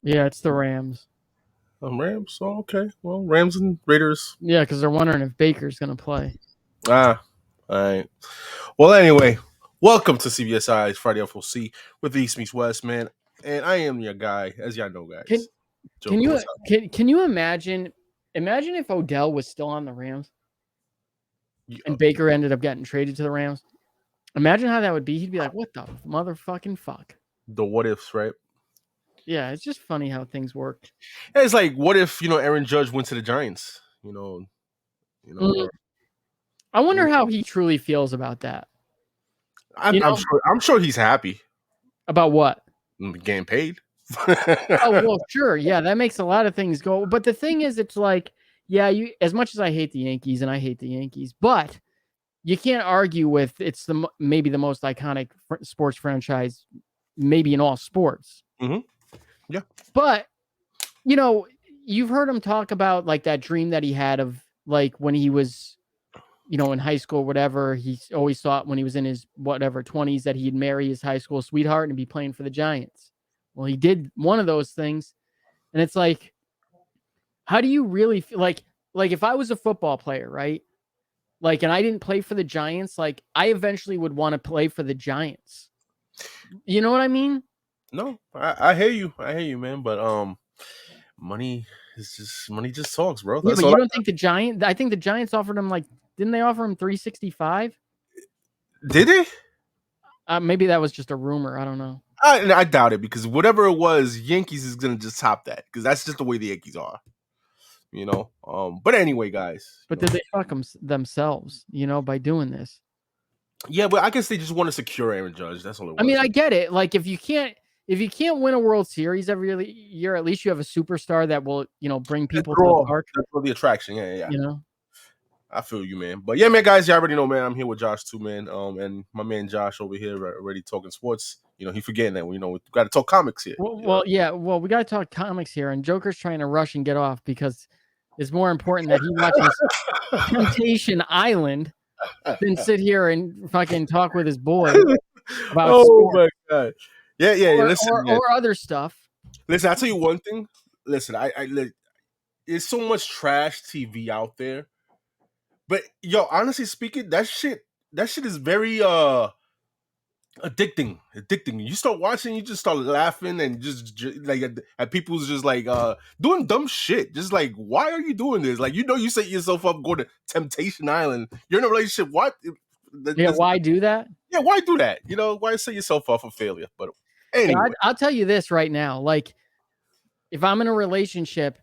Yeah, it's the Rams. Rams. Oh, okay. Well, Rams and Raiders. Yeah, because they're wondering if Baker's going to play. All right. Well, anyway, welcome to CBSI Friday FOC with East meets West, man. And I am your guy, as y'all know, guys. Can you imagine if Odell was still on the Rams and Baker ended up getting traded to the Rams? Imagine how that would be. He'd be like, "What the motherfucking fuck?" The what ifs, right? Yeah, it's just funny how things work. It's like, what if Aaron Judge went to the Giants? I wonder how he truly feels about that. I'm sure he's happy. About what? Getting paid. Oh, well, sure. Yeah, that makes a lot of things go. But the thing is, it's like, yeah, as much as I hate the Yankees, and I hate the Yankees, but you can't argue with it's maybe the most iconic sports franchise, maybe in all sports. Mm-hmm. Yeah. But, you've heard him talk about like that dream that he had of like when he was, in high school, whatever. He always thought when he was in his 20s that he'd marry his high school sweetheart and be playing for the Giants. Well, he did one of those things. And it's like, how do you really feel like if I was a football player, right? Like, and I didn't play for the Giants, like I eventually would want to play for the Giants. You know what I mean? No, I hear you. I hear you, man. But money just talks, bro. Yeah, but you don't think the Giants? I think the Giants offered him didn't they offer him $365? Did they? Maybe that was just a rumor. I don't know. I doubt it because whatever it was, Yankees is gonna just top that because that's just the way the Yankees are. But anyway, guys. But did they fuck themselves? By doing this? Yeah, but I guess they just want to secure Aaron Judge. That's all it was. I mean, I get it. Like, if you can't win a World Series every year, at least you have a superstar that will, bring people to the park. That's for the attraction. Yeah. You know. I feel you, man. But yeah, man, guys, you already know, man. I'm here with Josh too, man. And my man Josh over here already talking sports. He forgetting that we got to talk comics here. Well, yeah. Well, we got to talk comics here, and Joker's trying to rush and get off because it's more important that he watches Temptation Island than sit here and fucking talk with his boy about sport. My god. Yeah. Listen, or other stuff. Listen, I'll tell you one thing. Listen, I there's so much trash TV out there. But honestly speaking, that shit is very addicting. You start watching, you just start laughing and just like at people's just like doing dumb shit. Just like, why are you doing this? Like, you set yourself up going to Temptation Island. You're in a relationship. What? Why do that? Yeah, why do that? Why set yourself up for failure? But anyway, I'll tell you this right now. Like, if I'm in a relationship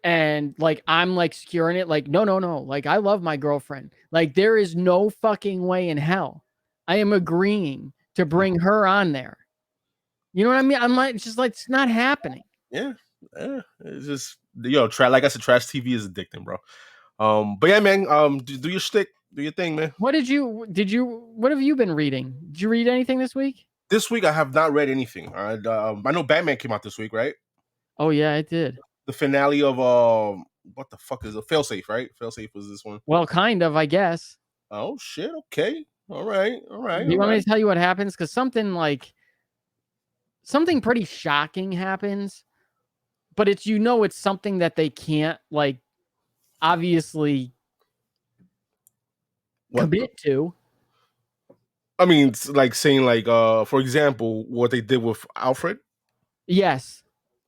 and like I'm like securing it, like no, like I love my girlfriend. Like there is no fucking way in hell I am agreeing to bring her on there. You know what I mean? I'm like, it's just like it's not happening. Yeah. It's just like I said, trash TV is addicting, bro. But yeah, man. Do your shtick, do your thing, man. What have you been reading? Did you read anything this week? This week I have not read anything. I know Batman came out this week, right? Oh yeah, it did. The finale of what the fuck is it? Failsafe, right? Failsafe was this one. Well, kind of, I guess. Oh shit! Okay, all right. Do you want me to tell you what happens? Because something pretty shocking happens, but it's it's something that they can't like obviously commit to. I mean, it's like saying like for example, what they did with Alfred. Yes,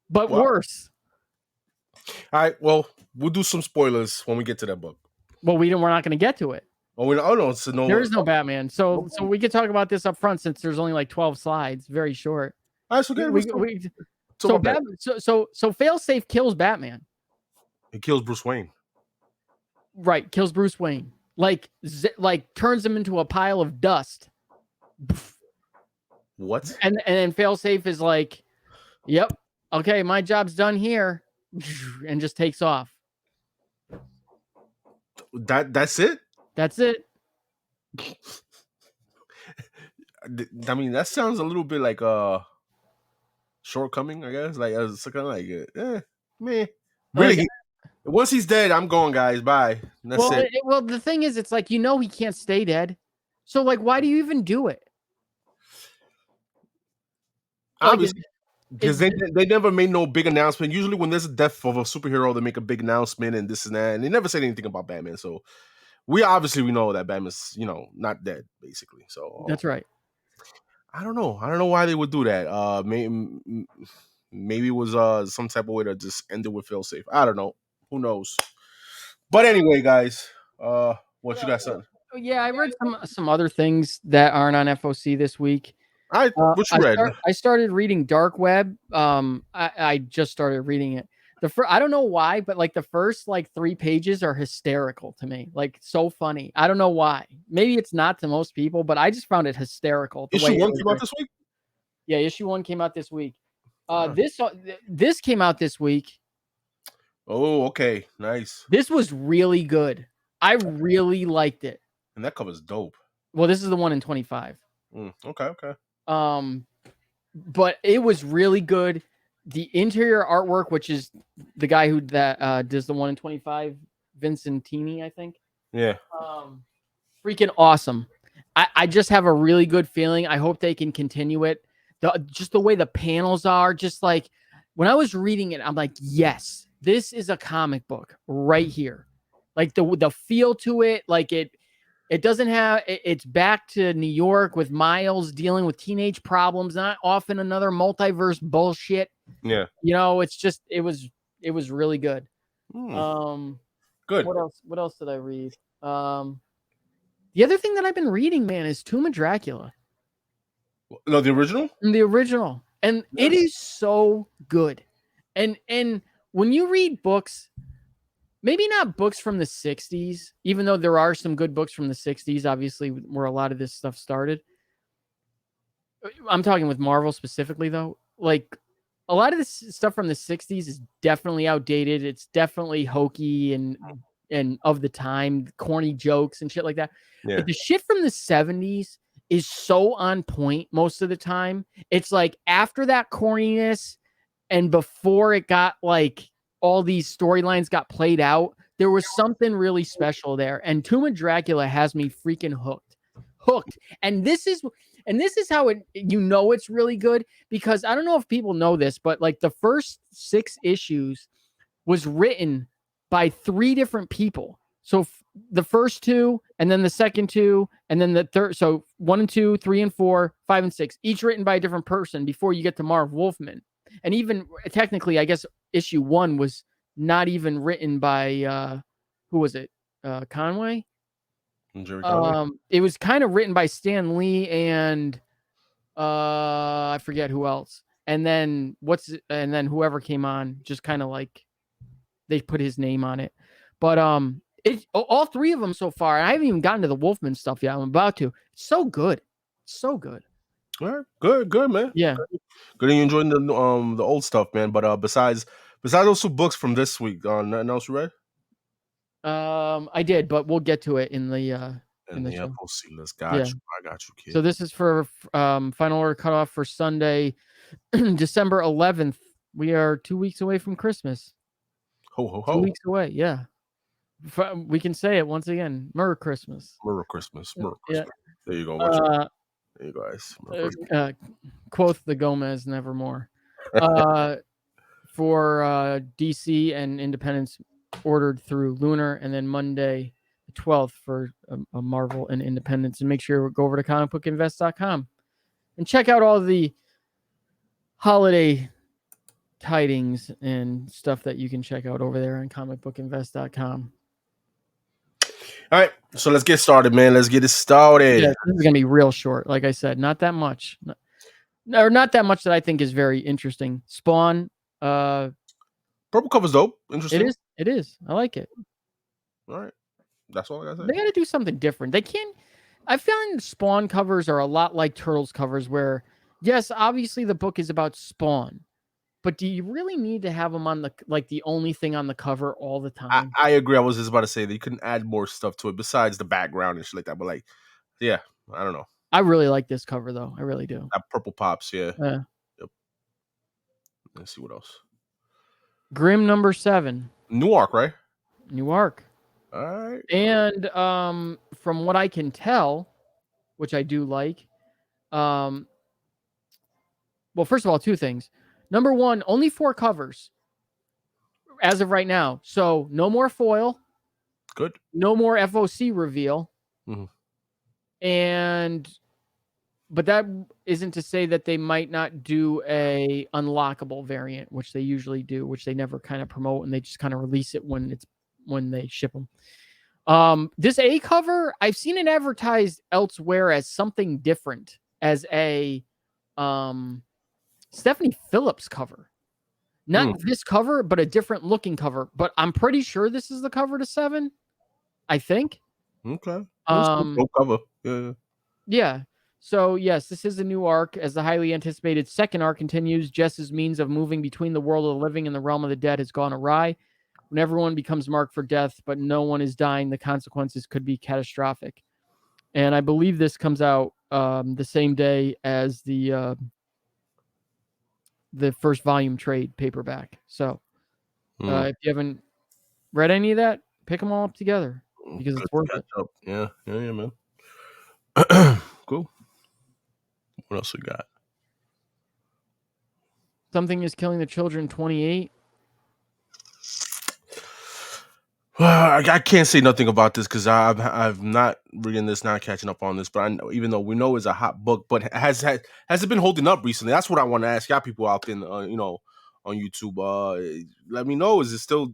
but worse. All right, well, we'll do some spoilers when we get to that book. Well, we're not going to get to it. Oh no, so no. There is no Batman, so we could talk about this up front since there's only like 12 slides, very short. All right, so so Failsafe kills Batman. He kills Bruce Wayne. Right, kills Bruce Wayne. Like turns him into a pile of dust. What? And then Failsafe is like, "Yep, okay, my job's done here," and just takes off. That's it? That's it. I mean, that sounds a little bit like a shortcoming, I guess. Like it's kind of like, man. Really, once he's dead, I'm going, guys. Bye. That's it. Well, the thing is, it's like he can't stay dead. So, like, why do you even do it? Obviously, Because they never made no big announcement. Usually, when there's a death of a superhero, they make a big announcement and this and that. And they never said anything about Batman. So we know that Batman's not dead, basically. So That's right. I don't know. I don't know why they would do that. Maybe it was some type of way to just end it with fail safe. I don't know. Who knows? But anyway, guys, what you got, son? Yeah, I read some other things that aren't on FOC this week. What you read? I started reading Dark Web. I just started reading it. I don't know why, but like the first 3 pages are hysterical to me. Like so funny. I don't know why. Maybe it's not to most people, but I just found it hysterical. Issue 1 came out this week? Yeah, issue 1 came out this week. This came out this week. Oh, okay. Nice. This was really good. I really liked it. And that cover's dope. Well, this is the one in 25. Okay. But it was really good. The interior artwork, which is the guy who does the one in 25, Vincentini, I think. Yeah. Freaking awesome. I just have a really good feeling. I hope they can continue it. Just the way the panels are, just like when I was reading it, I'm like, yes, this is a comic book right here. Like the feel to it, like it doesn't have, it's back to New York with Miles dealing with teenage problems, not often another multiverse bullshit. Yeah. It's just, it was really good. Good. What else did I read? The other thing that I've been reading, man, is Tomb of Dracula. No, the original? The original. And it is so good. And when you read books, maybe not books from the 60s, even though there are some good books from the 60s, obviously, where a lot of this stuff started. I'm talking with Marvel specifically, though. Like, a lot of this stuff from the 60s is definitely outdated. It's definitely hokey and of the time, corny jokes and shit like that. Yeah. But the shit from the 70s is so on point most of the time. It's like after that corniness and before it got like all these storylines got played out, there was something really special there. And Tomb of Dracula has me freaking hooked. And this is how it's really good, because I don't know if people know this, but like the first 6 issues was written by 3 different people. So the first 2, and then the second 2, and then the third. So 1 and 2, 3 and 4, 5 and 6, each written by a different person before you get to Marv Wolfman. And even technically, I guess issue 1 was not even written by who was it? Conway? It was kind of written by Stan Lee and I forget who else. And then whoever came on just kind of like they put his name on it. But all 3 of them so far. I haven't even gotten to the Wolfman stuff yet. I'm about to. It's so good. So good. All right, good, man. Yeah, good. And you enjoying the old stuff, man. But besides those 2 books from this week, nothing else you read? I did, but we'll get to it in the show. FOC list. Got you. I got you, kid. So this is for final order cutoff for Sunday, December 11th. We are 2 weeks away from Christmas. Ho ho ho! 2 weeks away. Yeah, we can say it once again. Merry Christmas. Merry Christmas. Merry Yeah. Christmas. There you go. There you guys. Quoth the Gomez nevermore. For DC and Independence ordered through Lunar, and then Monday the 12th for a Marvel and Independence. And make sure to go over to comicbookinvest.com and check out all the holiday tidings and stuff that you can check out over there on comicbookinvest.com. All right, so let's get started, man. Let's get it started. Yeah, this is gonna be real short. Like I said, not that much, or not that much that I think is very interesting. Spawn. Purple cover's dope. Interesting. It is. I like it. All right, that's all I gotta say. They gotta do something different. They can't. I find Spawn covers are a lot like Turtles covers, where yes, obviously the book is about Spawn, but do you really need to have them on the only thing on the cover all the time? I agree. I was just about to say that you couldn't add more stuff to it besides the background and shit like that. But like, yeah, I don't know. I really like this cover though. I really do. That purple pops, yeah. Yeah. Yep. Let's see what else. Grimm number 7. New arc, right? New arc. All right. And from what I can tell, which I do like, well, first of all, 2 things. Number one, only 4 covers as of right now. So no more foil. Good. No more FOC reveal. Mm-hmm. But that isn't to say that they might not do a unlockable variant, which they usually do, which they never kind of promote, and they just kind of release it when they ship them. This A cover, I've seen it advertised elsewhere as something different, as a Stephanie Phillips cover. Not this cover, but a different looking cover. But I'm pretty sure this is the cover to 7. I think. Okay. Dope cover. Yeah. Yeah. So, yes, this is a new arc as the highly anticipated second arc continues. Jess's means of moving between the world of the living and the realm of the dead has gone awry. When everyone becomes marked for death, but no one is dying, the consequences could be catastrophic. And I believe this comes out the same day as the first volume trade paperback. So, if you haven't read any of that, pick them all up together because it's worth it. Yeah, man. Cool. What else we got? Something is Killing the Children 28. I can't say nothing about this because I've not reading this, not catching up on this. But I know, even though we know it's a hot book, but has it been holding up recently? That's what I want to ask y'all people out there, on YouTube. Let me know. Is it still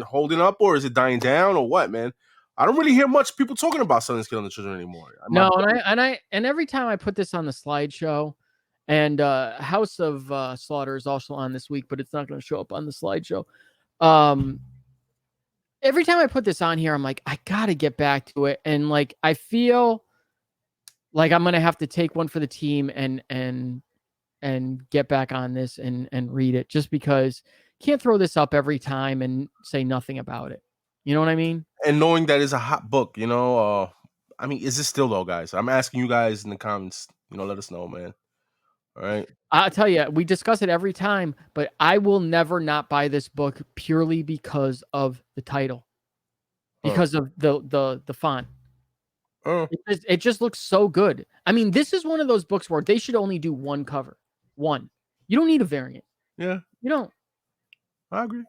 holding up, or is it dying down, or what, man? I don't really hear much people talking about Something's Killing the Children anymore. No, and every time I put this on the slideshow, and House of Slaughter is also on this week, but it's not going to show up on the slideshow. Every time I put this on here, I'm like, I gotta get back to it, and like I feel like I'm gonna have to take one for the team and get back on this and read it, just because can't throw this up every time and say nothing about it. You know what I mean? And knowing that it's a hot book, I mean, is it still though, guys? I'm asking you guys in the comments. Let us know, man. All right. I'll tell you, we discuss it every time, but I will never not buy this book purely because of the title, because of the font. It just looks so good. I mean, this is one of those books where they should only do one cover. One. You don't need a variant. Yeah. You don't. I agree.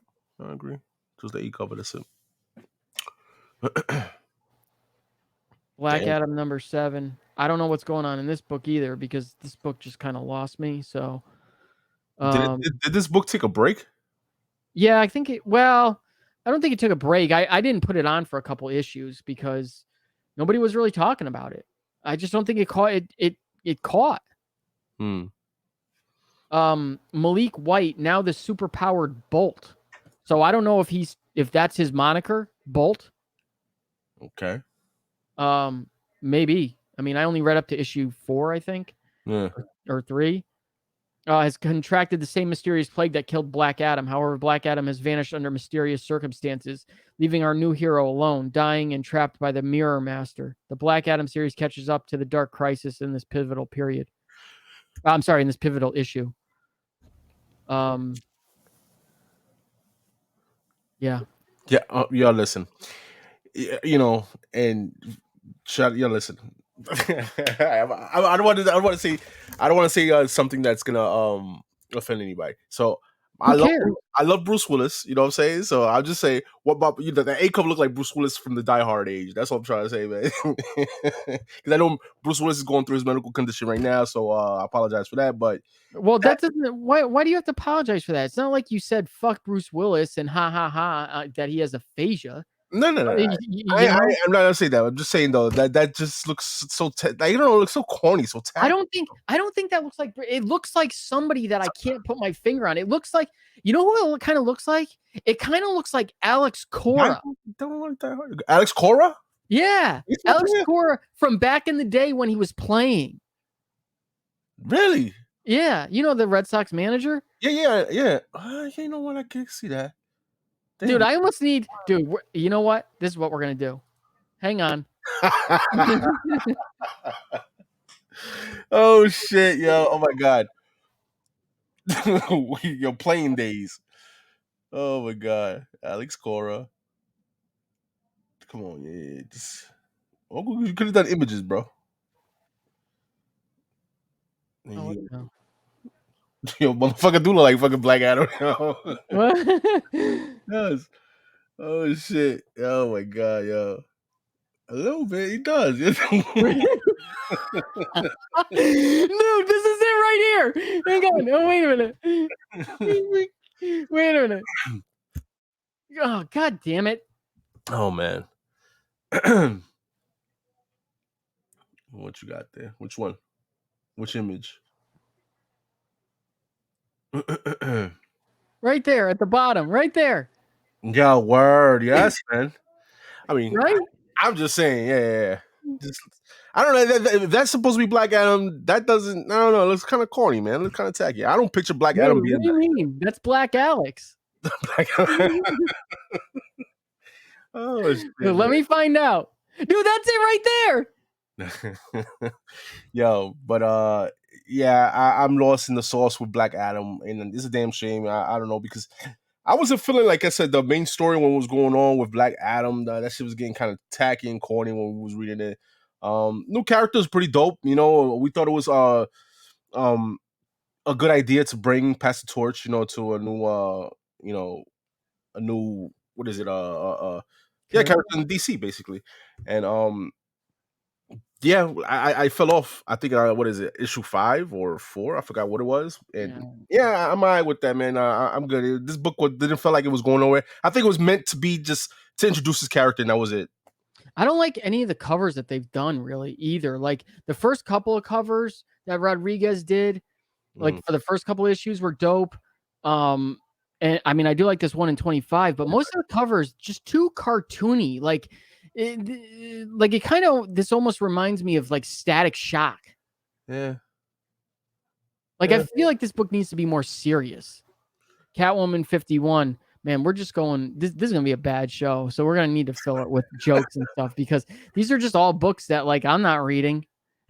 Just the e-cover, that's it. Black Adam number 7. I don't know what's going on in this book either, because this book just kind of lost me. So, did this book take a break? Yeah, I think I don't think it took a break. I didn't put it on for a couple issues because nobody was really talking about it. I just don't think it caught. It caught. Malik White, now the super powered Bolt. So I don't know if that's his moniker, Bolt. Okay. Maybe. I mean, I only read up to issue 4, I think. Yeah. Or 3. Has contracted the same mysterious plague that killed Black Adam. However, Black Adam has vanished under mysterious circumstances, leaving our new hero alone, dying and trapped by the Mirror Master. The Black Adam series catches up to the Dark Crisis in this pivotal period. I'm sorry, in this pivotal issue. Yeah. Yeah. Y'all listen. And listen. I don't want to say something that's gonna offend anybody. So I love Bruce Willis. You know what I'm saying? So I'll just say, what about the A cover look like Bruce Willis from the Die Hard age? That's what I'm trying to say, man. Because I know Bruce Willis is going through his medical condition right now, so I apologize for that. But that doesn't. Why do you have to apologize for that? It's not like you said fuck Bruce Willis and that he has aphasia. No. I'm not gonna say that. I'm just saying though that just looks so it looks so corny, so tacky. I don't think that looks like. It looks like somebody that I can't put my finger on. It looks like, you know who it kind of looks like? It kind of looks like Alex Cora. Don't want that hard. Alex Cora? Yeah, Alex Cora from back in the day when he was playing. Really? Yeah, the Red Sox manager. Yeah. You know what? I can't see that. Damn. Dude, I almost need. Dude, you know what? This is what we're gonna do. Hang on. Oh shit, yo! Oh my god. Your playing days. Oh my god, Alex Cora. Come on, yeah. You could have done images, bro. Oh, no. Yo, motherfucker do look like fucking Black Adam. Yo. What? Yes. Oh shit. Oh my god, yo. A little bit, he does. Dude, this is it right here. Hang on. Oh, wait a minute. Wait a minute. Oh, god damn it. Oh man. What you got there? Which one? Which image? Right there at the bottom. Right there. Yeah, word. Yes, man. I mean, Right? I'm just saying, yeah. Just, I don't know. If that's supposed to be Black Adam, that doesn't. I don't know. It looks kind of corny, man. It looks kind of tacky. I don't picture Black Dude, Adam what being do you mean? That's Black Alex. Black Adam. Oh shit, Dude, let me find out. Dude, that's it right there. Yo, but yeah, I'm lost in the sauce with Black Adam, and it's a damn shame. I don't know, because I wasn't feeling, like I said, the main story when it was going on with Black Adam. That shit was getting kind of tacky and corny when we was reading it. New character is pretty dope. You know, we thought it was a good idea to bring Pass the Torch, you know, to a new a new, what is it? Yeah, character in DC basically, and yeah, I fell off. I think what is it, issue 5 or 4? I forgot what it was. And yeah, I'm alright with that, man. I'm good. This book didn't feel like it was going nowhere. I think it was meant to be just to introduce his character, and that was it. I don't like any of the covers that they've done really either. Like the first couple of covers that Rodriguez did, like for the first couple of issues, were dope. And I mean, I do like this 1 in 25, but most of the covers just too cartoony. Like it kind of, this almost reminds me of like Static Shock. Yeah. Like I feel like this book needs to be more serious. Catwoman 51. Man, we're just going, this is going to be a bad show. So we're going to need to fill it with jokes and stuff, because these are just all books that like I'm not reading.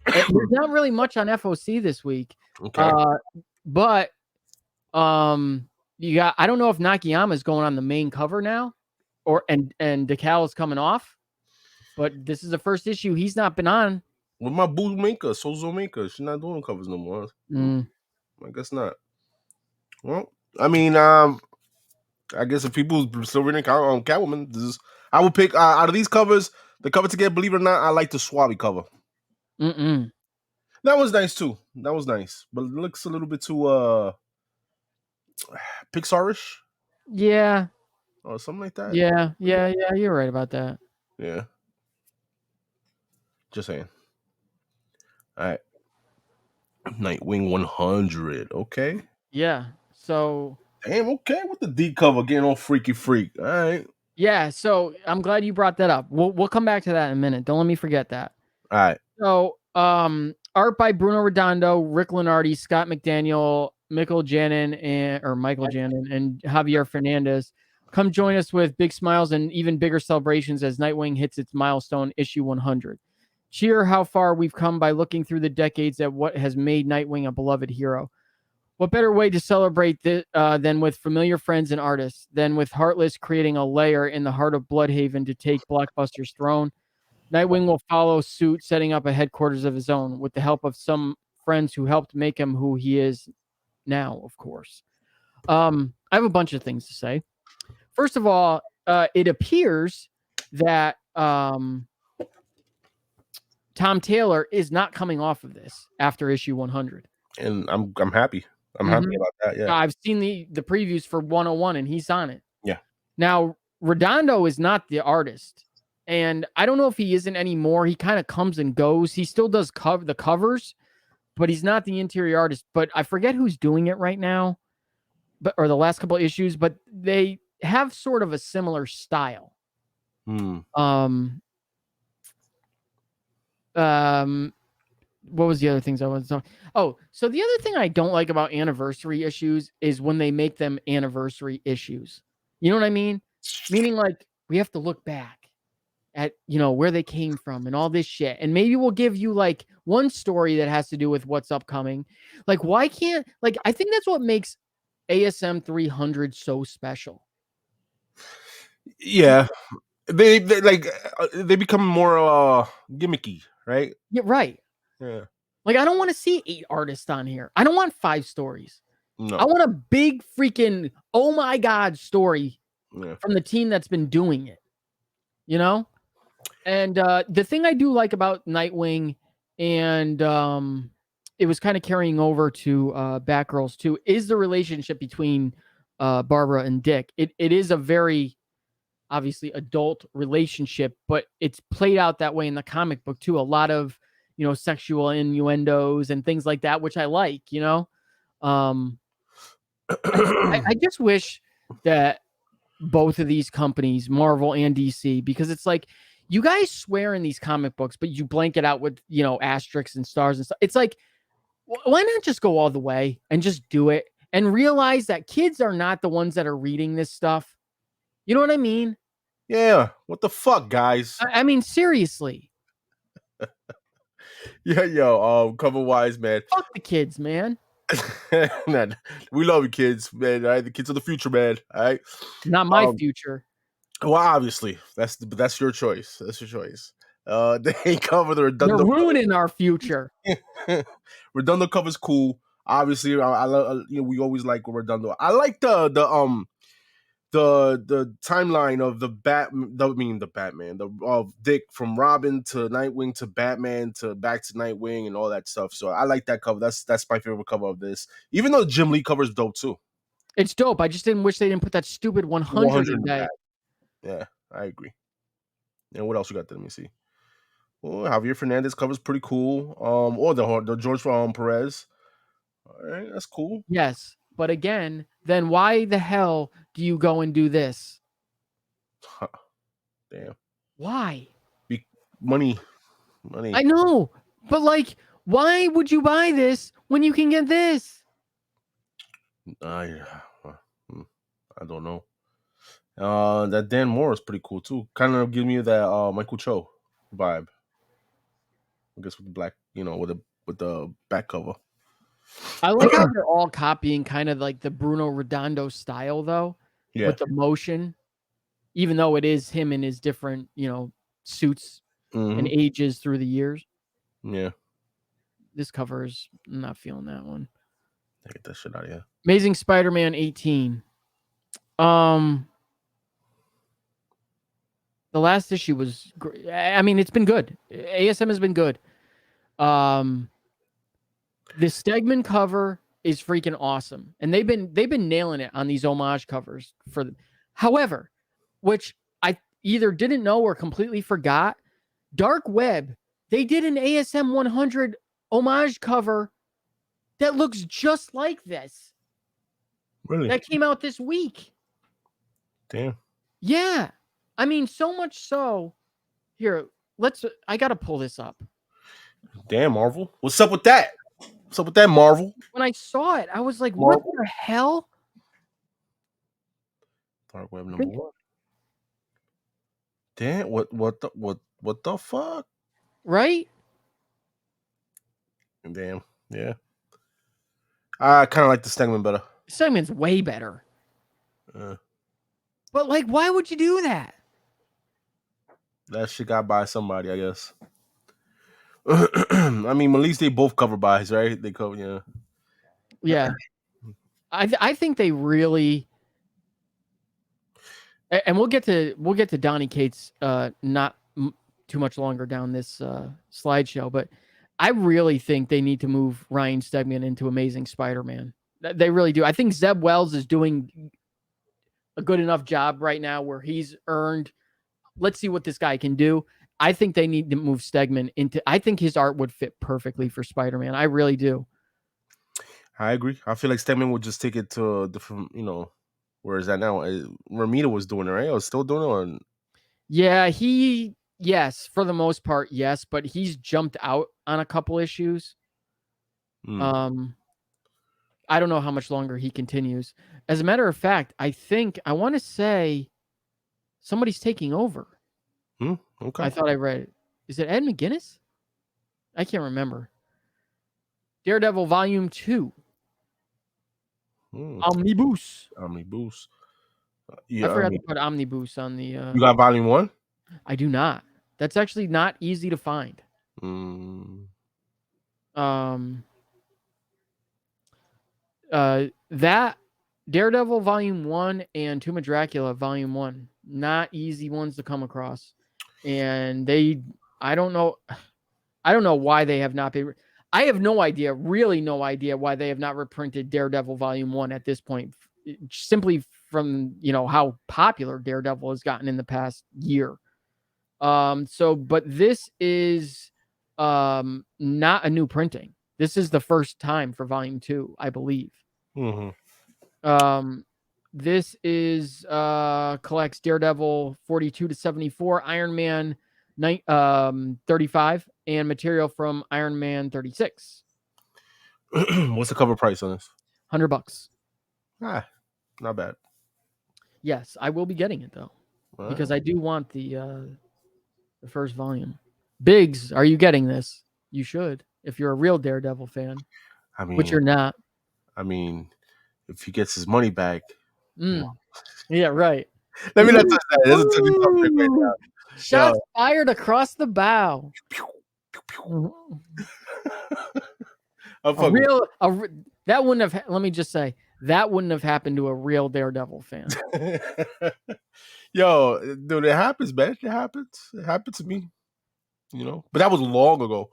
There's not really much on FOC this week. Okay. But you got, I don't know if Nakayama is going on the main cover now, or and Decal is coming off, but this is the first issue he's not been on. With my boo maker, Sozo maker, she's not doing covers no more. I guess not. Well, I mean, I guess if people still reading Catwoman, I would pick out of these covers, the cover to get. Believe it or not, I like the Swabby cover. That was nice too. That was nice, but it looks a little bit too Pixar-ish. Yeah. Or something like that. Yeah. You're right about that. Yeah. Just saying. All right. Nightwing 100. Okay. Yeah. So. Damn. Okay. With the D cover getting all freaky freak. All right. Yeah. So I'm glad you brought that up. We'll come back to that in a minute. Don't let me forget that. All right. So art by Bruno Redondo, Rick Lenardi, Scott McDaniel, Michael Janin, and Javier Fernandez. Come join us with big smiles and even bigger celebrations as Nightwing hits its milestone issue 100. Cheer how far we've come by looking through the decades at what has made Nightwing a beloved hero. What better way to celebrate than with familiar friends and artists, than with Heartless creating a lair in the heart of Bloodhaven to take Blockbuster's throne? Nightwing will follow suit, setting up a headquarters of his own with the help of some friends who helped make him who he is now, of course. I have a bunch of things to say. First of all, it appears that Tom Taylor is not coming off of this after issue 100. And I'm happy. I'm happy about that. Yeah. I've seen the previews for 101 and he's on it. Yeah. Now, Redondo is not the artist. And I don't know if he isn't anymore. He kind of comes and goes. He still does the covers, but he's not the interior artist. But I forget who's doing it right now, or the last couple of issues. But they have sort of a similar style. What was the other things I wanted to talk? Oh, so the other thing I don't like about anniversary issues is when they make them anniversary issues. You know what I mean? Meaning like we have to look back at, where they came from and all this shit. And maybe we'll give you like one story that has to do with what's upcoming. Like, why can't, like, I think that's what makes ASM 300 so special. Yeah. They become more gimmicky, right? Yeah, right. Yeah. Like, I don't want to see 8 artists on here. I don't want 5 stories. No. I want a big freaking oh my god story Yeah. from the team that's been doing it. You know? And the thing I do like about Nightwing, and it was kind of carrying over to Batgirls too, is the relationship between Barbara and Dick. It is a very obviously adult relationship, but it's played out that way in the comic book too. A lot of, you know, sexual innuendos and things like that, which I like, you know. I just wish that both of these companies, Marvel and DC, because it's like you guys swear in these comic books, but you blank it out with, you know, asterisks and stars and stuff. It's like, why not just go all the way and just do it and realize that kids are not the ones that are reading this stuff? You know what I mean? Yeah. What the fuck, guys? I mean, seriously. Yeah, yo, cover wise, man. Fuck the kids, man. Man, we love you, kids, man. All right, the kids of the future, man. All right. Not my future. Well, obviously, that's your choice. That's your choice. They cover the They're redundant. ruining our future. Redundant cover's cool. Obviously, I love. You know, we always like redundant. I like the timeline of the Batman, of Dick from Robin to Nightwing to Batman to back to Nightwing and all that stuff. So I like that cover. That's my favorite cover of this. Even though Jim Lee cover is dope too. It's dope. I just didn't wish they didn't put that stupid 100 in that. Yeah, I agree. And what else you got there? Let me see. Well, Javier Fernandez cover's pretty cool. Or the George Perez. All right, that's cool. Yes, but again, then why the hell do you go and do this? Huh. Damn. Why? Money. I know, but like, why would you buy this when you can get this? I don't know. That Dan Moore is pretty cool too. Kind of give me that Michael Cho vibe. I guess with the black, you know, with the back cover. I like how they're all copying kind of like the Bruno Redondo style, though, with the motion, even though it is him in his different, you know, suits and ages through the years. Yeah. This cover is I'm not feeling that one. Get that shit out of here. Amazing Spider-Man 18. The last issue was great. I mean, it's been good. ASM has been good. The Stegman cover is freaking awesome, and they've been nailing it on these homage covers for them. However, which I either didn't know or completely forgot, Dark Web, they did an ASM 100 homage cover that looks just like this. Really? That came out this week. Damn. Yeah. I mean, so much so. Here, I got to pull this up. Damn, Marvel. What's up with that? What's up with that, Marvel? When I saw it, I was like, Marvel? What the hell? Dark Web number 1. Damn, what the fuck? Right? Damn, yeah. I kind of like the Stegman better. Stegman's way better. But like, why would you do that? That shit got by somebody, I guess. I mean, at least they both cover buys, right? They cover, yeah. Yeah. I think they really, and we'll get to Donny Cates not too much longer down this slideshow, but I really think they need to move Ryan Stegman into Amazing Spider-Man. They really do. I think Zeb Wells is doing a good enough job right now where he's earned. Let's see what this guy can do. I think they need to move Stegman into. I think his art would fit perfectly for Spider-Man. I really do. I agree. I feel like Stegman would just take it to a different, you know, where is that now? Romita was doing it, right? Or still doing it? Or... Yeah, yes, for the most part, yes, but he's jumped out on a couple issues. I don't know how much longer he continues. As a matter of fact, I want to say somebody's taking over. Okay. I thought I read it. Is it Ed McGuinness? I can't remember. Daredevil Volume 2. Omnibus. Yeah, I forgot to put Omnibus on the... You got Volume 1? I do not. That's actually not easy to find. that Daredevil Volume 1 and Tomb of Dracula Volume 1, not easy ones to come across. And I don't know why they have not been. I have no idea, really no idea why they have not reprinted Daredevil Volume 1 at this point, simply from, how popular Daredevil has gotten in the past year. But this is not a new printing. This is the first time for Volume 2, I believe. Mm-hmm. This is collects Daredevil 42 to 74, Iron Man 35, and material from Iron Man 36. What's the cover price on this? $100. Not bad. Yes, I will be getting it though, because I do want the first volume. Biggs, are you getting this? You should, if you're a real Daredevil fan. I mean, which you're not. I mean, if he gets his money back. Yeah, right. Let me not touch that. There's a touchy subject right now. Shots fired across the bow. That wouldn't have. Let me just say that wouldn't have happened to a real Daredevil fan. Yo, dude, it happens, man. It happens. It happened to me. But that was long ago.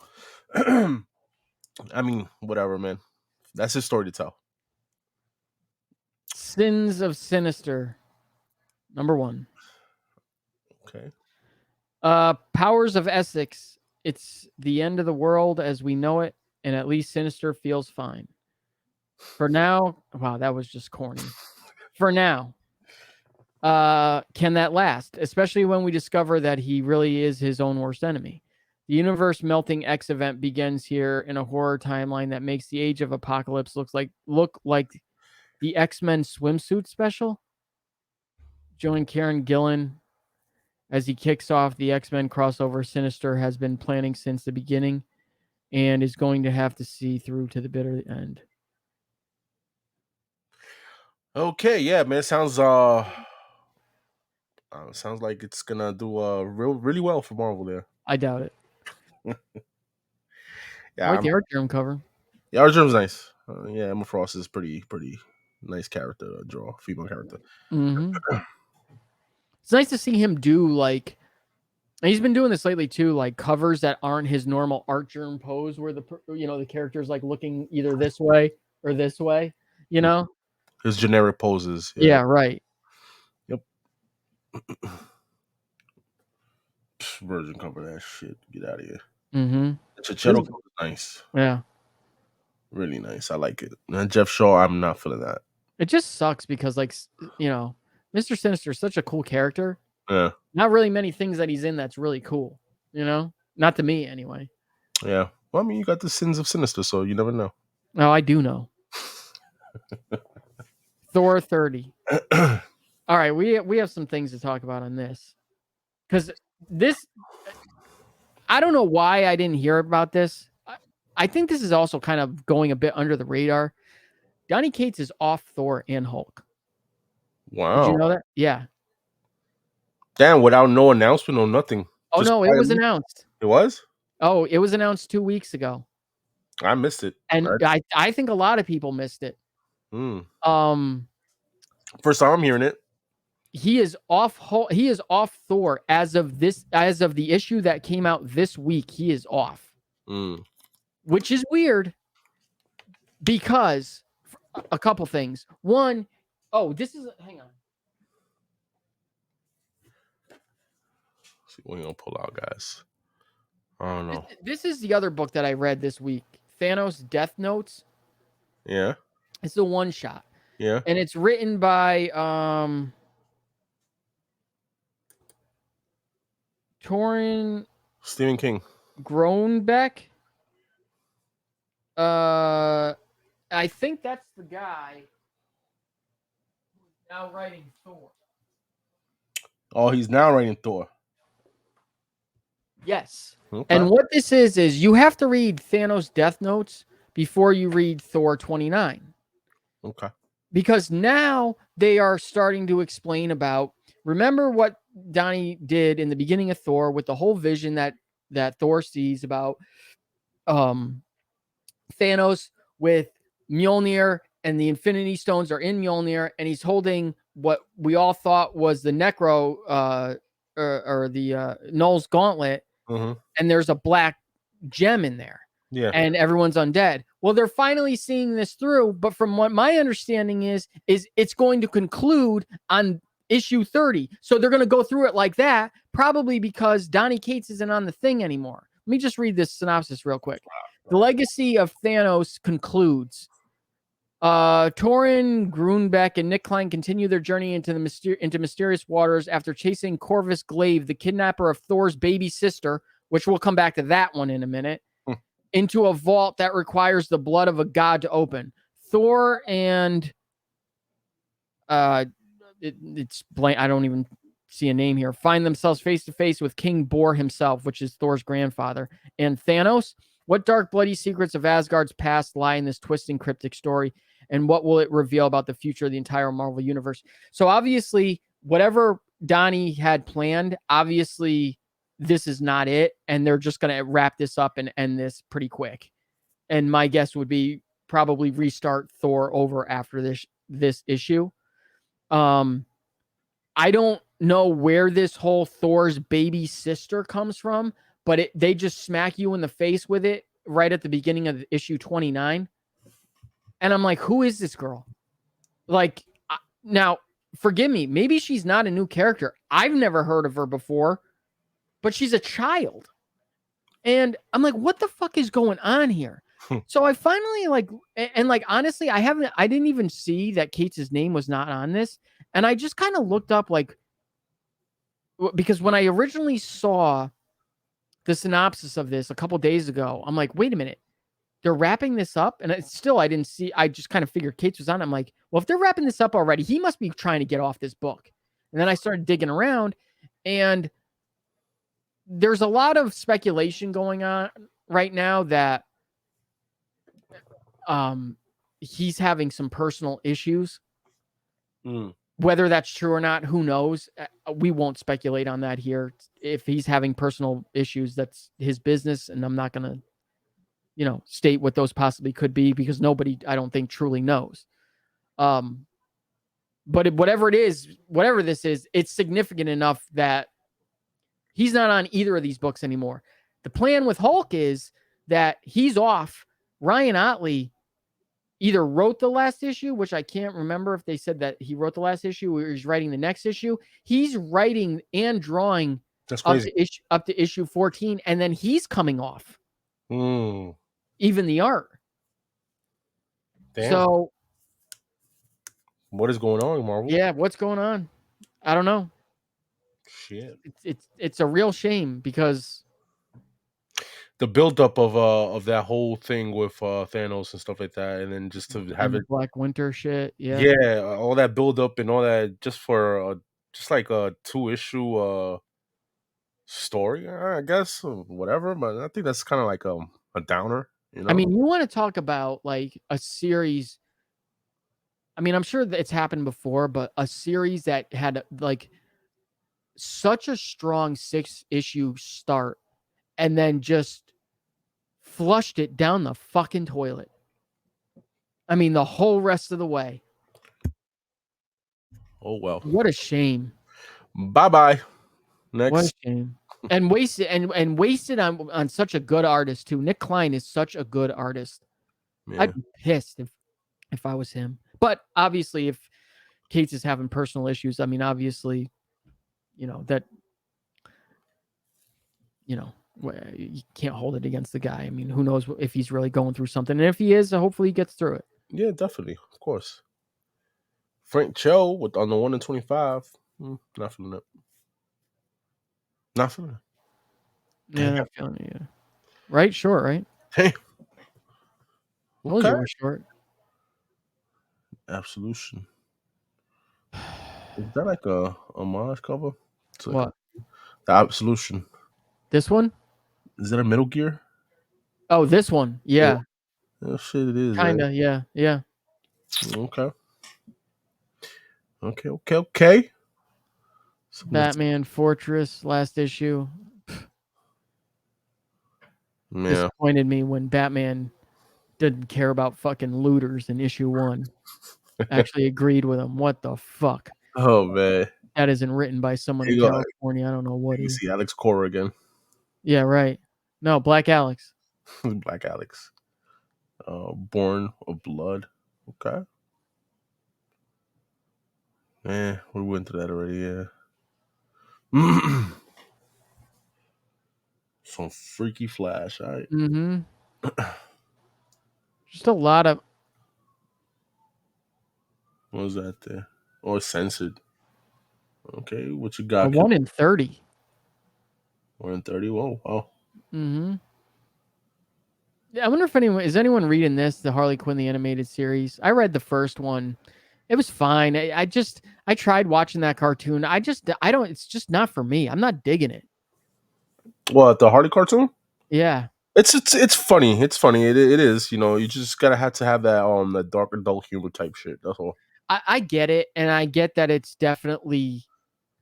I mean, whatever, man. That's his story to tell. Sins of Sinister, #1. Okay. Powers of Essex. It's the end of the world as we know it, and at least Sinister feels fine. For now, wow, that was just corny. For now, can that last? Especially when we discover that he really is his own worst enemy. The universe melting X event begins here in a horror timeline that makes the Age of Apocalypse look like the X-Men swimsuit special. Join Karen Gillan as he kicks off the X-Men crossover Sinister has been planning since the beginning and is going to have to see through to the bitter end. Okay, yeah, man. Sounds like it's gonna do really well for Marvel there. I doubt it. Yeah, I like the Art Germ cover. The Art Germ's nice. Yeah, Emma Frost is pretty nice character to draw, female character. Mm-hmm. It's nice to see him do and he's been doing this lately too, like covers that aren't his normal Art Germ pose, where the character's like looking either this way or this way. His generic poses. Yeah, right. Yep. Virgin cover that shit. Get out of here. Mm-hmm. Chichetto cover is nice. Yeah. Really nice. I like it. And Jeff Shaw, I'm not feeling that. It just sucks because, Mr. Sinister is such a cool character. Yeah. Not really many things that he's in that's really cool. Not to me anyway. Yeah. Well, I mean, you got the Sins of Sinister, so you never know. No, I do know. Thor 30. All right, we have some things to talk about on this. Because I don't know why I didn't hear about this. I think this is also kind of going a bit under the radar. Donny Cates is off Thor and Hulk. Wow. Did you know that? Yeah. Damn, without no announcement or nothing. Oh, no, it was announced. It was? Oh, it was announced 2 weeks ago. I missed it. And I think a lot of people missed it. First time I'm hearing it. He is off Thor as of the issue that came out this week. He is off. Which is weird because a couple things. One, hang on. See what we're gonna pull out, guys. I don't know. This is the other book that I read this week. Thanos Death Notes. Yeah. It's the one shot. Yeah. And it's written by Torin Stephen King. Groenbeck. I think that's the guy who's now writing Thor. Oh, he's now writing Thor. Yes. Okay. And what this is you have to read Thanos Death Notes before you read Thor 29. Okay. Because now they are starting to explain about, remember what Donnie did in the beginning of Thor with the whole vision that Thor sees about Thanos with Mjolnir and the Infinity Stones are in Mjolnir, and he's holding what we all thought was the Necro or the Null's gauntlet, and there's a black gem in there. Yeah. And everyone's undead. Well, they're finally seeing this through, but from what my understanding is it's going to conclude on issue 30. So they're going to go through it like that, probably because Donny Cates isn't on the thing anymore. Let me just read this synopsis real quick. The legacy of Thanos concludes. Torrin, Grunbeck, and Nick Klein continue their journey into mysterious waters after chasing Corvus Glaive, the kidnapper of Thor's baby sister, which we'll come back to that one in a minute, into a vault that requires the blood of a god to open. Thor and it's blank. I don't even see a name here. Find themselves face to face with King Bor himself, which is Thor's grandfather, and Thanos. What dark, bloody secrets of Asgard's past lie in this twisting, cryptic story, and what will it reveal about the future of the entire Marvel universe? So obviously, whatever Donny had planned, obviously this is not it, and they're just going to wrap this up and end this pretty quick. And my guess would be probably restart Thor over after this issue. I don't know where this whole Thor's baby sister comes from, but they just smack you in the face with it right at the beginning of issue 29. And I'm like, who is this girl? Like, now, forgive me, maybe she's not a new character. I've never heard of her before, but she's a child. And I'm like, what the fuck is going on here? So I finally honestly, I didn't even see that Kate's name was not on this. And I just kind of looked up because when I originally saw the synopsis of this a couple days ago, I'm like, wait a minute, they're wrapping this up. And I didn't see, I just kind of figured Kate's was on. I'm like, well, if they're wrapping this up already, he must be trying to get off this book. And then I started digging around, and there's a lot of speculation going on right now that he's having some personal issues. Whether that's true or not, who knows? We won't speculate on that here. If he's having personal issues, that's his business, and I'm not going to, state what those possibly could be, because nobody, I don't think, truly knows. But whatever this is, it's significant enough that he's not on either of these books anymore. The plan with Hulk is that he's off. Ryan Otley either wrote the last issue, which I can't remember if they said that he wrote the last issue or he's writing the next issue. He's writing and drawing up to issue 14, and then he's coming off. Even the art. Damn. So what is going on, Marvel? Yeah, what's going on? I don't know. Shit. It's a real shame, because the buildup of that whole thing with Thanos and stuff like that, and then just to have it Black Winter shit, all that buildup and all that just for just like a 2-issue story, I guess, whatever. But I think that's kind of like a downer, I mean, you want to talk about like a series. I mean, I'm sure that it's happened before, but a series that had like such a strong 6-issue start and then just flushed it down the fucking toilet. I mean, the whole rest of the way. Oh, well. What a shame. Bye-bye. Next. What a shame. And wasted and wasted on such a good artist too. Nick Klein is such a good artist. Yeah. I'd be pissed if I was him. But obviously, if Cates is having personal issues, I mean, obviously, that, you can't hold it against the guy. I mean, who knows if he's really going through something. And if he is, hopefully he gets through it. Yeah, definitely. Of course. Frank Cho on the 1 in 25. Not feeling it. Not feeling it. Yeah, not feeling it. Yeah. Right? Short, right? Hey. Okay. You were short. Absolution. Is that like a homage cover? Like what? The Absolution. This one? Is that a Metal Gear? Oh, this one. Yeah. Oh, shit, it is. Kinda, yeah. Yeah. Okay. Okay. Batman Fortress, last issue. Yeah. Disappointed me when Batman didn't care about fucking looters in issue 1. Actually agreed with him. What the fuck? Oh man, That isn't written by someone in you, California. I don't know what you is. see Alex Cora again. Yeah, right. No, Black Alex. Black Alex. Born of Blood. Okay. Yeah, we went through that already. Yeah. Some freaky Flash. All right. Mm-hmm. Just a lot of. What was that there? Or censored. Okay, what you A got? 1 in 30. 1 in 30. Whoa, wow. Mm-hmm. I wonder if anyone reading this, the Harley Quinn the animated series. I read the first one. It was fine. I tried watching that cartoon. I don't. It's just not for me. I'm not digging it. What, the Harley cartoon? Yeah. It's funny. It's funny. It is. You know, you just gotta have to have that dark adult humor type shit. That's all. I get it, and I get that it's definitely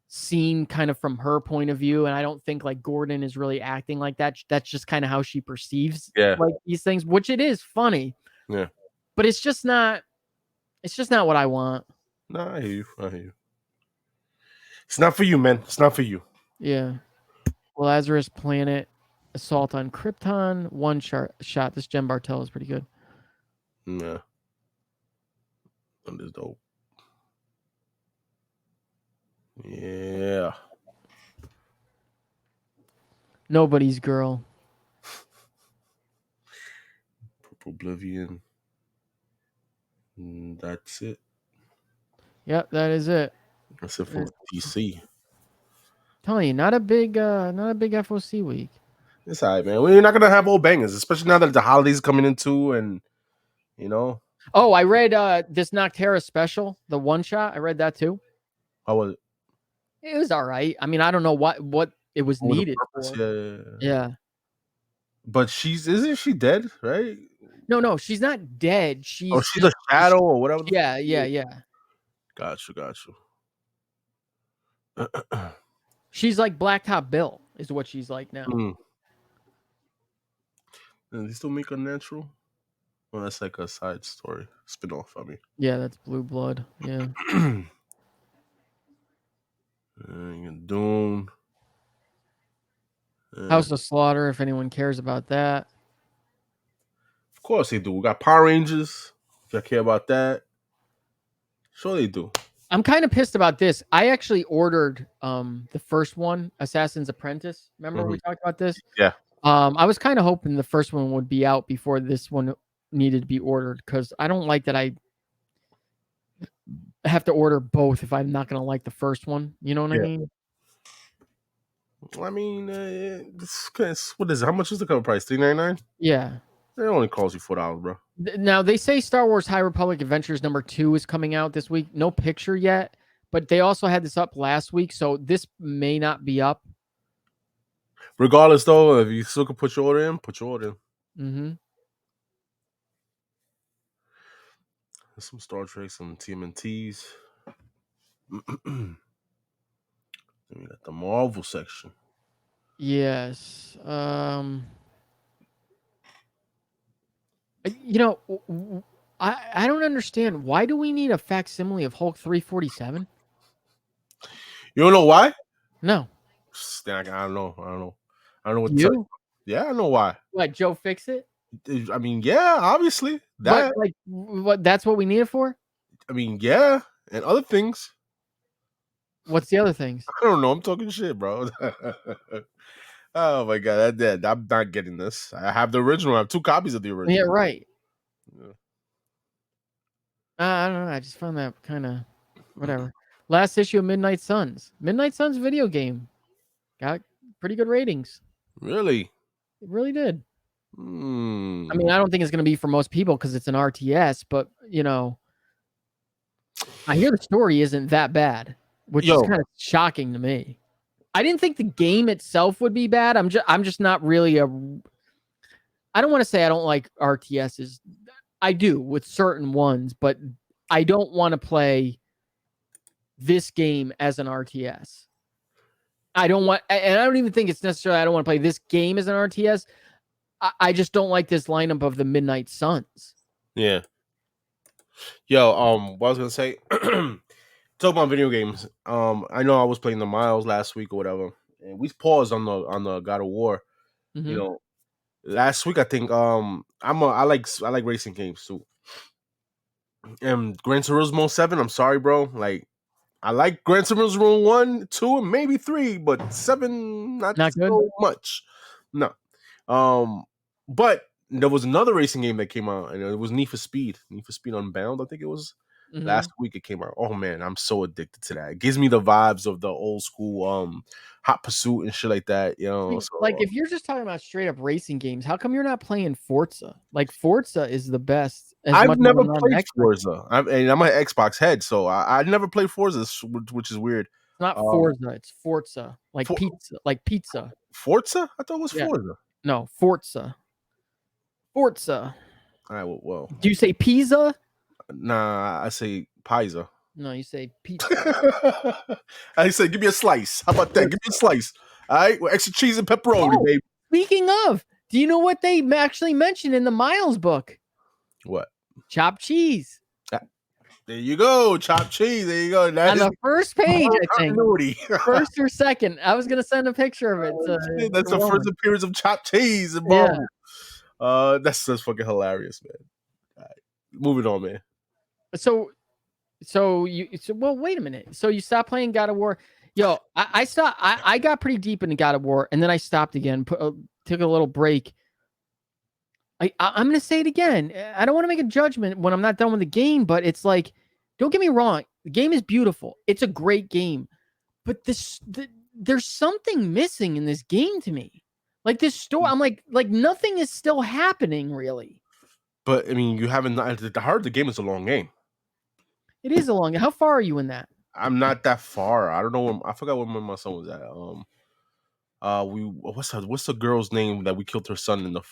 seen kind of from her point of view, and I don't think like Gordon is really acting like that. That's just kind of how she perceives like these things, which it is funny. Yeah. But it's just not what I want. Nah, I hear you. I hear you. It's not for you, man. It's not for you. Yeah. Lazarus Planet, Assault on Krypton, one shot. This Jen Bartel is pretty good. Yeah. That is dope. Yeah. Nobody's Girl. Purple Oblivion. That's it. Yep, that is it. That's it for DC. Telling you, not a big FOC week. It's all right, man. We're not gonna have old bangers, especially now that the holidays are coming into, and you know. Oh, I read this Noctera special, the one shot. I read that too. How was it? It was all right. I mean, I don't know what it was needed for. Yeah. But isn't she dead, right? No, she's not dead. She's a shadow or whatever. Yeah. Got you. She's like Blacktop Bill is what she's like now. And they still make Unnatural? Well, that's like a side story, spin-off. I mean, yeah, that's Blue Blood. Yeah. Doom. House of Slaughter, if anyone cares about that. Of course they do. We got Power Rangers. If y'all care about that, sure they do. I'm kind of pissed about this. I actually ordered the first one, Assassin's Apprentice. Remember we talked about this? Yeah. I was kind of hoping the first one would be out before this one needed to be ordered, because I don't like that I have to order both if I'm not going to like the first one. You know what I mean? I mean, what is it? How much is the cover price? $3.99? Yeah. It only costs you $4, bro. Now, they say Star Wars High Republic Adventures #2 is coming out this week. No picture yet, but they also had this up last week, so this may not be up. Regardless, though, if you still can put your order in, put your order in. Mm-hmm. Some Star Trek, some TMNTs. Then we got the Marvel section. Yes. You know, I don't understand. Why do we need a facsimile of Hulk 347? You don't know why? No. I don't know. I don't know what to You? tell you. Yeah, I know why. What, Joe Fix-It? I mean, yeah, obviously. That. But, like, what? That's what we need it for? I mean, yeah, and other things. What's the other things? I don't know. I'm talking shit, bro. Oh my god, I'm not getting this. I have the original. I have 2 copies of the original. Yeah, right. Yeah. I don't know. I just found that kind of whatever. Last issue of Midnight Suns. Midnight Suns video game got pretty good ratings. Really? It really did. I mean, I don't think it's going to be for most people because it's an RTS, but you know, I hear the story isn't that bad, which is kind of shocking to me. I didn't think the game itself would be bad. I'm just not really I don't want to say I don't like RTSs. I do with certain ones, but I don't want to play this game as an RTS. I don't want, and I don't even think it's necessarily I don't want to play this game as an RTS. I just don't like this lineup of the Midnight Suns. Yeah. Yo, what I was gonna say, talk about video games. I know I was playing the Miles last week or whatever, and we paused on the God of War. Mm-hmm. You know, last week I think I like racing games too. And Gran Turismo 7, I'm sorry, bro. Like I like Gran Turismo 1, 2, and maybe 3, but 7 not Not good? so much. No. But there was another racing game that came out, and it was Need for Speed. Need for Speed Unbound, I think it was. Mm-hmm. Last week it came out. Oh man, I'm so addicted to that. It gives me the vibes of the old school Hot Pursuit and shit like that, you know. So, like if you're just talking about straight up racing games, how come you're not playing Forza? Like Forza is the best. I've never played Forza. I'm an Xbox head, so I never played Forza, which is weird. It's not Forza, it's Forza. Like pizza. Like pizza. Forza? I thought it was Forza. No, Forza. Forza. All right, well. Do you say pizza? Nah, I say pizza. No, you say pizza. I say, give me a slice. How about that? Give me a slice. All right, with extra cheese and pepperoni, baby. Speaking of, do you know what they actually mentioned in the Miles book? What? Chopped cheese. There you go, chopped cheese. There you go. That on the first page, I think. First or second. I was gonna send a picture of it. That's the first appearance of chopped cheese and bone. Yeah. That's fucking hilarious, man. All right. Moving on, man. So well, wait a minute. So you stopped playing God of War. Yo, I stopped. I got pretty deep into God of War, and then I stopped again. Took a little break. I'm gonna say it again. I don't want to make a judgment when I'm not done with the game, but it's like, don't get me wrong. The game is beautiful. It's a great game, but there's something missing in this game to me. Like this story, I'm like nothing is still happening really. But I mean, you haven't. I heard the game is a long game. It is a long. How far are you in that? I'm not that far. I don't know. I forgot where my son was at. What's the girl's name that we killed her son in the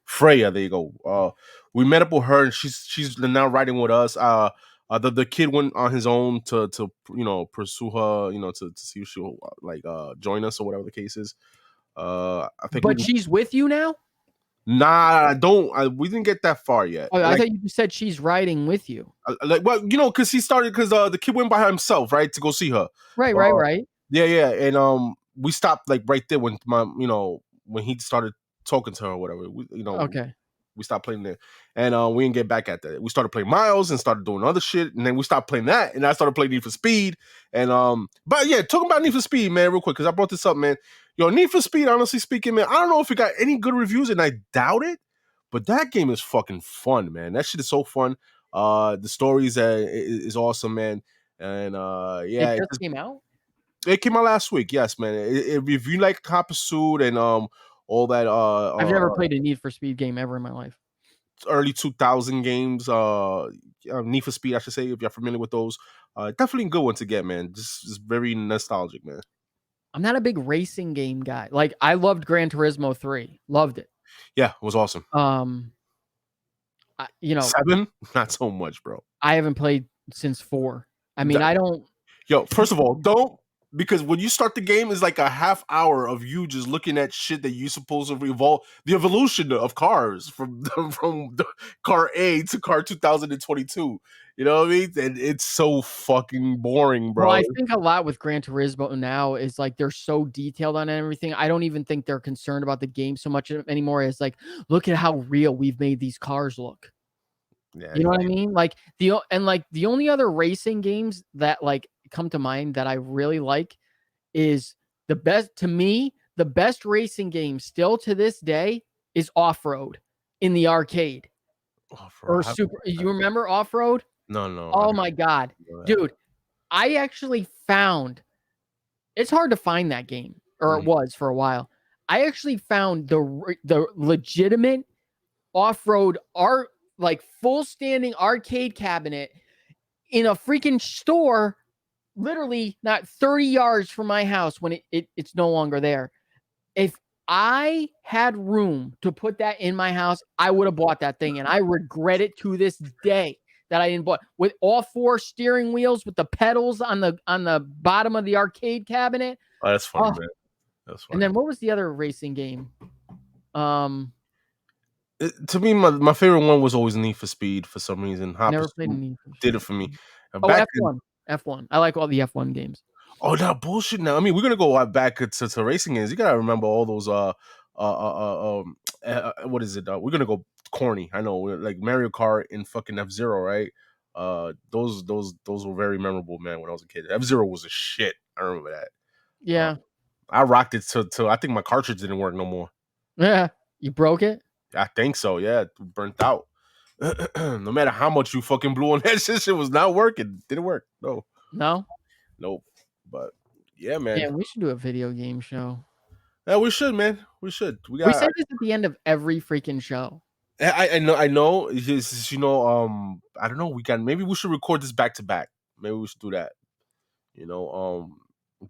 Freya. There you go. We met up with her, and she's now riding with us. The kid went on his own to pursue her, to see if she'll join us or whatever the case is. I think. But she's with you now. Nah, I don't. We didn't get that far yet. Oh, I thought you said she's riding with you. Because the kid went by himself, right, to go see her. Right. Yeah, and we stopped right there when when he started talking to her or whatever. Okay. We stopped playing there, and we didn't get back at that. We started playing Miles and started doing other shit, and then we stopped playing that, and I started playing Need for Speed, and but yeah, talking about Need for Speed, man, real quick, because I brought this up, man. Yo, Need for Speed, honestly speaking, man, I don't know if it got any good reviews, and I doubt it, but that game is fucking fun, man. That shit is so fun. The stories is awesome, man, and yeah, it just came out. It came out last week, yes, man. If you like Hot Pursuit and all that, I've never played a Need for Speed game ever in my life. Early 2000 games, Need for Speed, I should say, if you're familiar with those, definitely a good one to get, man. Just very nostalgic, man. I'm not a big racing game guy. Like I loved Gran Turismo 3, loved it. Yeah, it was awesome. 7, not so much, bro. I haven't played since 4. I mean, I don't. Yo, first of all, don't. Because when you start the game, it's like a half hour of you just looking at shit that you supposed to evolve, the evolution of cars from car A to car 2022. You know what I mean? And it's so fucking boring, bro. Well, I think a lot with Gran Turismo now is like they're so detailed on everything. I don't even think they're concerned about the game so much anymore. It's like, look at how real we've made these cars look. Yeah, you know what I mean? Like the only other racing games that come to mind that I really like is the best racing game still to this day is Off-Road in the arcade. Or you remember Off-Road? No. Oh my God. Dude, I actually found it's hard to find that game, or it was for a while. I actually found the legitimate Off-Road art, full standing arcade cabinet in a freaking store, literally not 30 yards from my house when it's no longer there. If I had room to put that in my house, I would have bought that thing, and I regret it to this day that I didn't buy it. With all 4 steering wheels with the pedals on the bottom of the arcade cabinet. Oh, that's funny, man. That's funny. And then what was the other racing game? To me, my favorite one was always Need for Speed for some reason. Hot Never played Pursuit Need for did it Speed. for me. Oh, Back then, F1. I like all the F1 games. oh, that bullshit. Now, I mean, we're gonna go back to racing games. You gotta remember all those. What is it? We're gonna go corny. I know, like Mario Kart and fucking F-Zero, right? Those were very memorable, man. When I was a kid, F-Zero was a shit. I remember that. Yeah. I rocked it to I think my cartridge didn't work no more. Yeah. You broke it? I think so. Yeah, it burnt out. No matter how much you fucking blew on that shit was not working. Didn't work. No. Nope. But yeah, man. Yeah, we should do a video game show. Yeah, we should, man. We should. We say this at the end of every freaking show. I know. It's, I don't know. Maybe we should record this back to back. Maybe we should do that.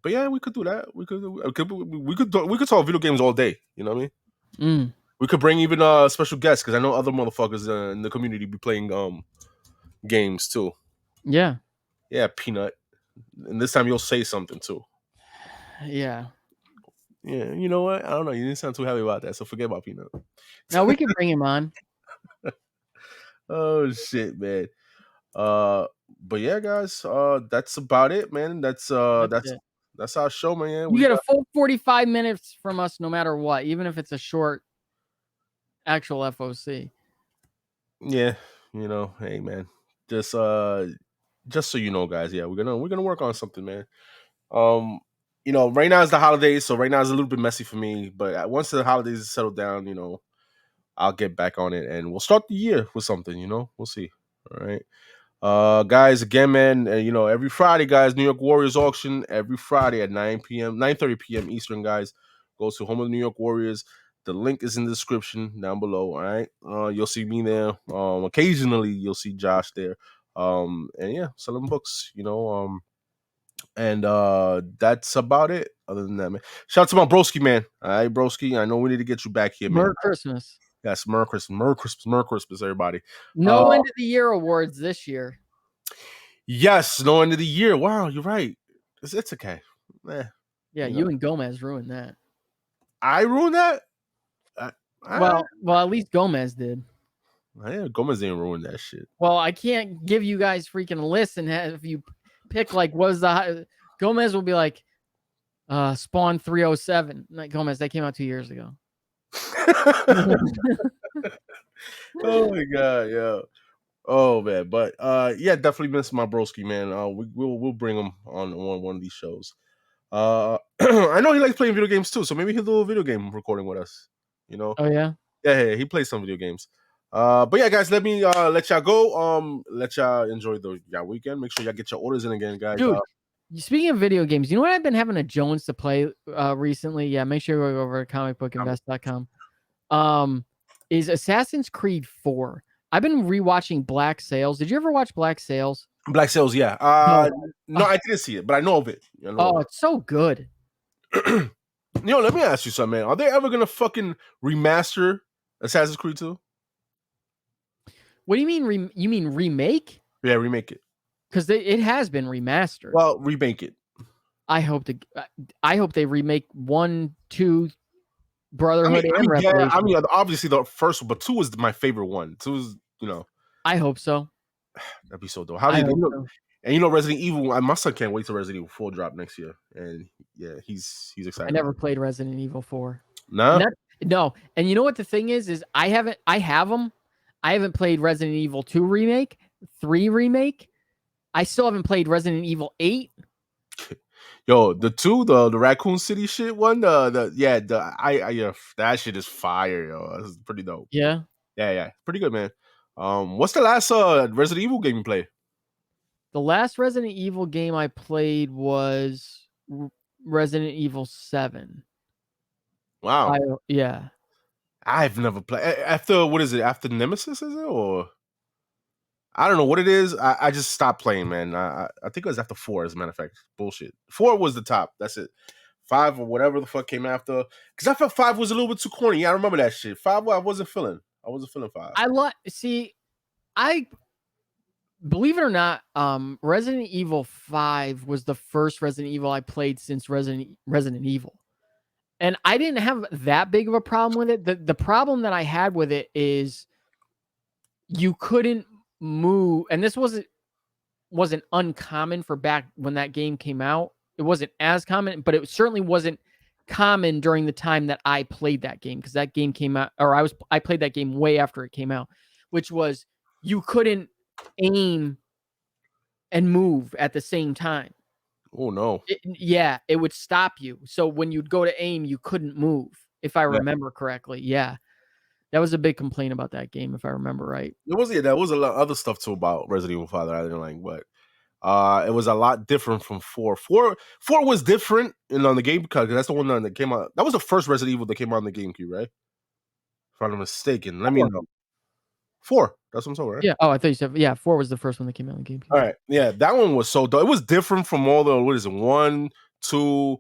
But yeah, we could do that. We could talk video games all day. You know what I mean? We could bring even special guests because I know other motherfuckers in the community be playing games too. Yeah. Yeah, Peanut. And this time you'll say something too. Yeah. Yeah, you know what? I don't know. You didn't sound too happy about that, so forget about Peanut. Now we can bring him on. Oh shit, man. But yeah, guys, that's about it, man. That's our show, man. You get a full 45 minutes from us no matter what, even if it's a short actual FOC. Yeah, hey man. Just so you know, guys, yeah, we're gonna work on something, man. Right now is the holidays, so right now is a little bit messy for me. But once the holidays settle down, I'll get back on it and we'll start the year with something. We'll see. All right. Guys, again, man, every Friday, guys, New York Warriors auction every Friday at 9:30 p.m. Eastern, guys. Goes to home of the New York Warriors. The link is in the description down below. All right. You'll see me there. Occasionally you'll see Josh there. And yeah, selling books, and that's about it. Other than that, man. Shout out to my broski, man. All right, broski. I know we need to get you back here, man. Merry Christmas. Yes, Merry Christmas, everybody. No end of the year awards this year. Yes, no end of the year. Wow, you're right. It's okay. Yeah, you and Gomez ruined that. I ruined that? Well, at least Gomez did. Yeah, Gomez didn't ruin that shit. Well, I can't give you guys freaking a list and have you pick Gomez will be like Spawn 307. Like Gomez, that came out 2 years ago. Oh my god, yeah. Oh man, but yeah, definitely miss my broski, man. We'll bring him on one of these shows. I know he likes playing video games too, so maybe he'll do a video game recording with us. Oh yeah, yeah, he plays some video games. But yeah, guys, let me let y'all go. Let y'all enjoy y'all weekend. Make sure y'all get your orders in again, guys. Dude, speaking of video games, you know what I've been having a Jones to play recently? Yeah, make sure you go over to comicbookinvest.com. Is Assassin's Creed 4. I've been rewatching Black Sails. Did you ever watch Black Sails? Black Sails, yeah. No, I didn't see it, but I know of it. It's so good. Let me ask you something, man. Are they ever gonna fucking remaster Assassin's Creed 2? What do you mean? You mean remake? Yeah, remake it. Because it has been remastered. Well, remake it. I hope they remake 1, 2, Brotherhood, and Revelation. I mean, obviously the first one, but 2 is my favorite one. 2 is, I hope so. That'd be so dope. And Resident Evil. My son can't wait till Resident Evil 4 drop next year, and yeah, he's excited. I never played Resident Evil 4. No. No, and you know what the thing is I have them. I haven't played Resident Evil 2 remake, 3 remake. I still haven't played Resident Evil 8. Yo, the 2, the Raccoon City shit one, that shit is fire, yo. That's pretty dope. Yeah. Yeah, pretty good, man. What's the last Resident Evil game you played? The last Resident Evil game I played was Resident Evil 7. Wow. Yeah. I've never played after. What is it? After Nemesis, is it, or I don't know what it is. I just stopped playing, man. I think it was after 4, as a matter of fact. Bullshit. 4 was the top. That's it. 5 or whatever the fuck came after. Because I felt 5 was a little bit too corny. Yeah, I remember that shit. 5, I wasn't feeling 5. I believe it or not, Resident Evil 5 was the first Resident Evil I played since Resident Evil. And I didn't have that big of a problem with it. The problem that I had with it is you couldn't move, and this wasn't uncommon for back when that game came out. It wasn't as common, but it certainly wasn't common during the time that I played that game, because that game came out, or I played that game way after it came out, which was you couldn't aim and move at the same time. Oh no. It would stop you. So when you'd go to aim, you couldn't move, if I remember correctly. Yeah. That was a big complaint about that game, if I remember right. There was a lot of other stuff too about Resident Evil 5 that I didn't like, but it was a lot different from 4. 4 was different on the GameCube, because that's the one that came out. That was the first Resident Evil that came out on the GameCube, right? If I'm not mistaken. Let me know. 4. That's what I'm saying, right? Yeah. Oh, I thought you said 4 was the first one that came out on GameCube. All right. Yeah, that one was so dope. It was different from all the 1, 2,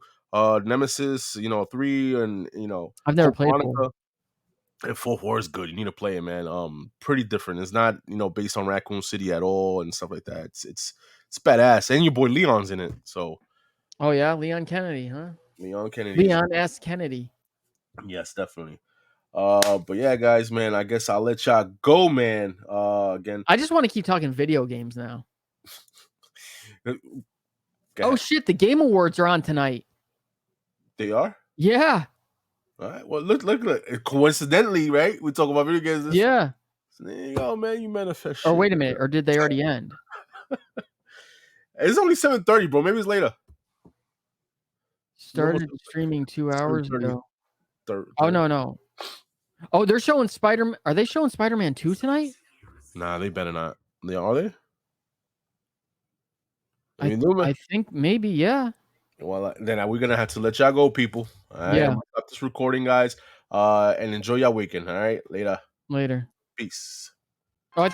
Nemesis, 3, and I've never played 4. And 4 is good. You need to play it, man. Pretty different. It's not, based on Raccoon City at all and stuff like that. It's badass. And your boy Leon's in it. So Oh yeah, Leon Kennedy, huh? Leon Kennedy. Leon S. Kennedy. Yes, definitely. But yeah, guys, man, I guess I'll let y'all go, man. Again, I just want to keep talking video games now. Oh shit, the Game Awards are on tonight. They are? Yeah. All right. Well, look. Coincidentally, right? We talk about video games. Yeah. So there you go, man. You manifest. Or wait a minute, or did they already end? It's only 7:30, bro. Maybe it's later. Started streaming 2 hours ago. Oh no. Oh, they're showing Spider-Man. Are they showing Spider-Man 2 tonight? Nah, they better not. Are they? I think maybe, yeah. Well, then we're gonna have to let y'all go, people. All right, Yeah. I'm gonna stop this recording, guys. And enjoy your weekend. All right, later. Later. Peace. Oh,